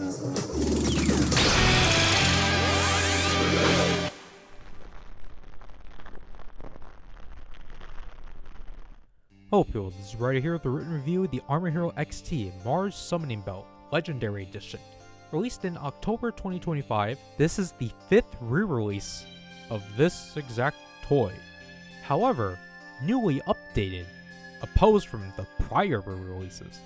Hello people, this is Ryder here with a written review of the Armor Hero XT Mars Summoning Belt Legendary Edition. Released in October 2025, this is the 5th re-release of this exact toy. However, newly updated, opposed from the prior re-releases.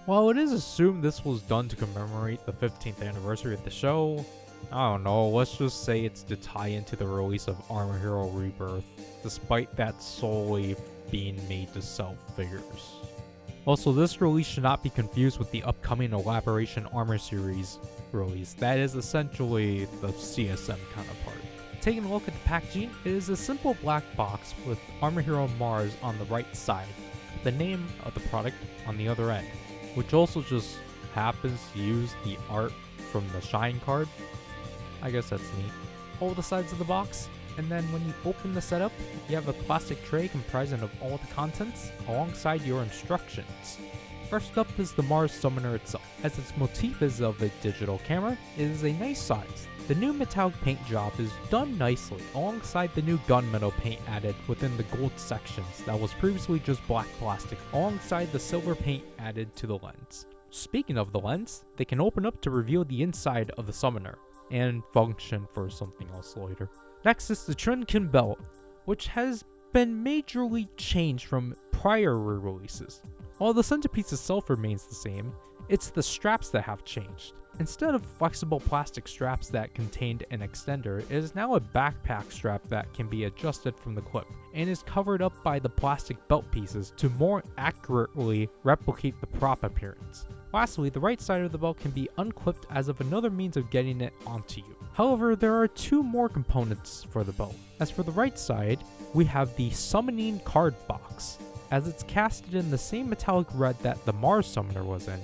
While it is assumed this was done to commemorate the 15th anniversary of the show, I don't know, let's just say it's to tie into the release of Armor Hero Rebirth, despite that solely being made to sell figures. Also, this release should not be confused with the upcoming Elaboration Armor Series release. That is essentially the CSM counterpart. Taking a look at the packaging, it is a simple black box with Armor Hero Mars on the right side, the name of the product on the other end, which also just happens to use the art from the Shine card. I guess that's neat. All the sides of the box, and then when you open the setup, you have a plastic tray comprising of all the contents alongside your instructions. First up is the Mars Summoner itself. As its motif is of a digital camera, it is a nice size. The new metallic paint job is done nicely alongside the new gunmetal paint added within the gold sections that was previously just black plastic alongside the silver paint added to the lens. Speaking of the lens, they can open up to reveal the inside of the summoner and function for something else later. Next is the Trinken belt, which has been majorly changed from prior re-releases. While the centerpiece itself remains the same, it's the straps that have changed. Instead of flexible plastic straps that contained an extender, it is now a backpack strap that can be adjusted from the clip, and is covered up by the plastic belt pieces to more accurately replicate the prop appearance. Lastly, the right side of the belt can be unclipped as of another means of getting it onto you. However, there are two more components for the belt. As for the right side, we have the summoning card box, as it's casted in the same metallic red that the Mars Summoner was in,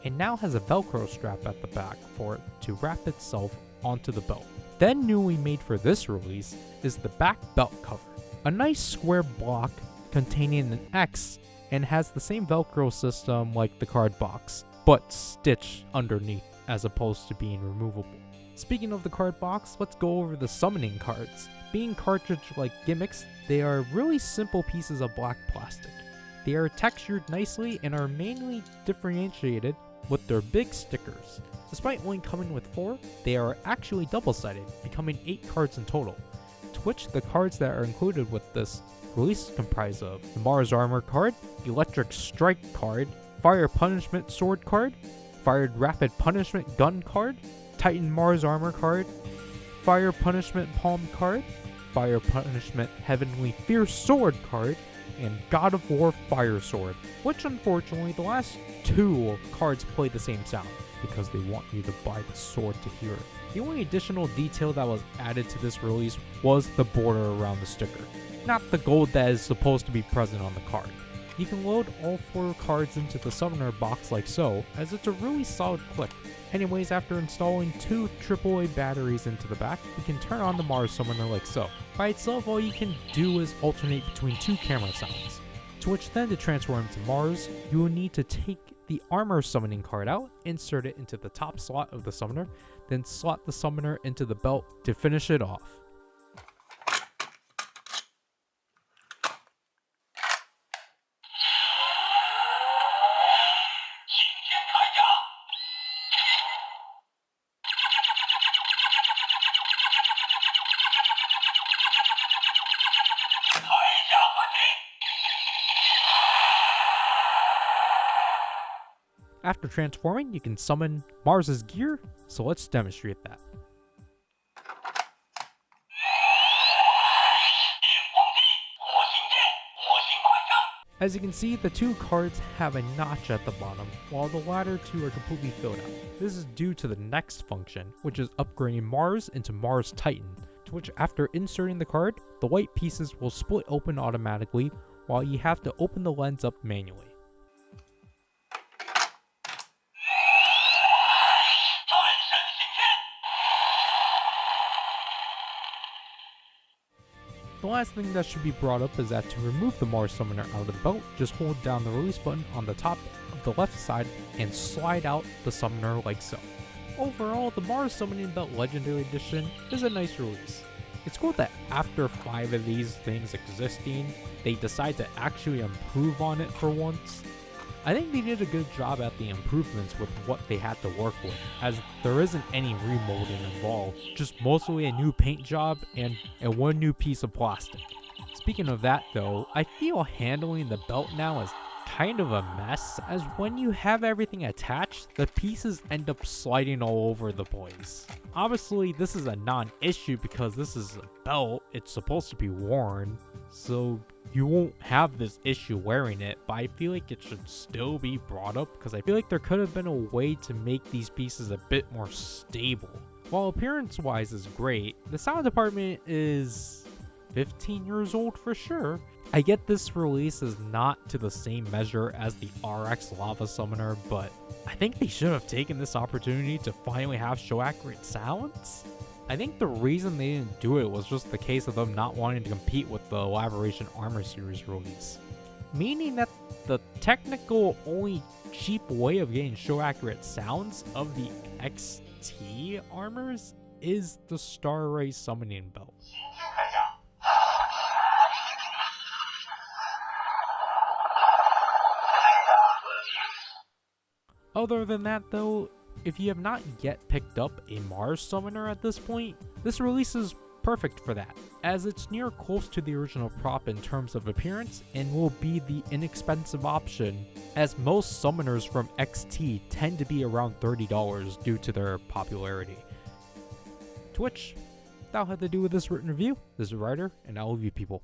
and now has a Velcro strap at the back for it to wrap itself onto the belt. Then newly made for this release is the back belt cover, a nice square block containing an X and has the same Velcro system like the card box, but stitched underneath as opposed to being removable. Speaking of the card box, let's go over the summoning cards. Being cartridge-like gimmicks, they are really simple pieces of black plastic. They are textured nicely and are mainly differentiated with their big stickers. Despite only coming with 4, they are actually double-sided, becoming 8 cards in total, to which the cards that are included with this release comprise of the Mars Armor card, Electric Strike card, Fire Punishment Sword card, Fire Rapid Punishment Gun card, Titan Mars Armor card, Fire Punishment Palm card, Fire Punishment Heavenly Fierce Sword card, and God of War Fire Sword, which unfortunately the last 2 cards play the same sound because they want you to buy the sword to hear it. The only additional detail that was added to this release was the border around the sticker, not the gold that is supposed to be present on the card. You can load all 4 cards into the summoner box like so, as it's a really solid clip. Anyways, after installing 2 AAA batteries into the back, we can turn on the Mars Summoner like so. By itself, all you can do is alternate between 2 camera sounds, to which then to transform into Mars, you will need to take the Armor Summoning card out, insert it into the top slot of the summoner, then slot the summoner into the belt to finish it off. After transforming, you can summon Mars's gear, so let's demonstrate that. As you can see, the 2 cards have a notch at the bottom, while the latter 2 are completely filled out. This is due to the next function, which is upgrading Mars into Mars Titan, to which after inserting the card, the white pieces will split open automatically, while you have to open the lens up manually. The last thing that should be brought up is that to remove the Mars Summoner out of the belt, just hold down the release button on the top of the left side and slide out the summoner like so. Overall, the Mars Summoning Belt Legendary Edition is a nice release. It's cool that after 5 of these things existing, they decide to actually improve on it for once. I think they did a good job at the improvements with what they had to work with, as there isn't any remolding involved, just mostly a new paint job and one new piece of plastic. Speaking of that though, I feel handling the belt now is kind of a mess, as when you have everything attached, the pieces end up sliding all over the place. Obviously, this is a non-issue because this is a belt, it's supposed to be worn, so you won't have this issue wearing it, but I feel like it should still be brought up because I feel like there could have been a way to make these pieces a bit more stable. While appearance-wise is great, the sound department is 15 years old for sure. I get this release is not to the same measure as the RX Lava Summoner, but I think they should have taken this opportunity to finally have show accurate sounds. I think the reason they didn't do it was just the case of them not wanting to compete with the Elaboration Armor Series release. Meaning that the technical only cheap way of getting show accurate sounds of the XT armors is the Star Ray Summoning Belt. Other than that though, if you have not yet picked up a Mars Summoner at this point, this release is perfect for that, as it's near close to the original prop in terms of appearance and will be the inexpensive option, as most summoners from XT tend to be around $30 due to their popularity. To which, that'll have to do with this written review. This is Ryder, and I love you people.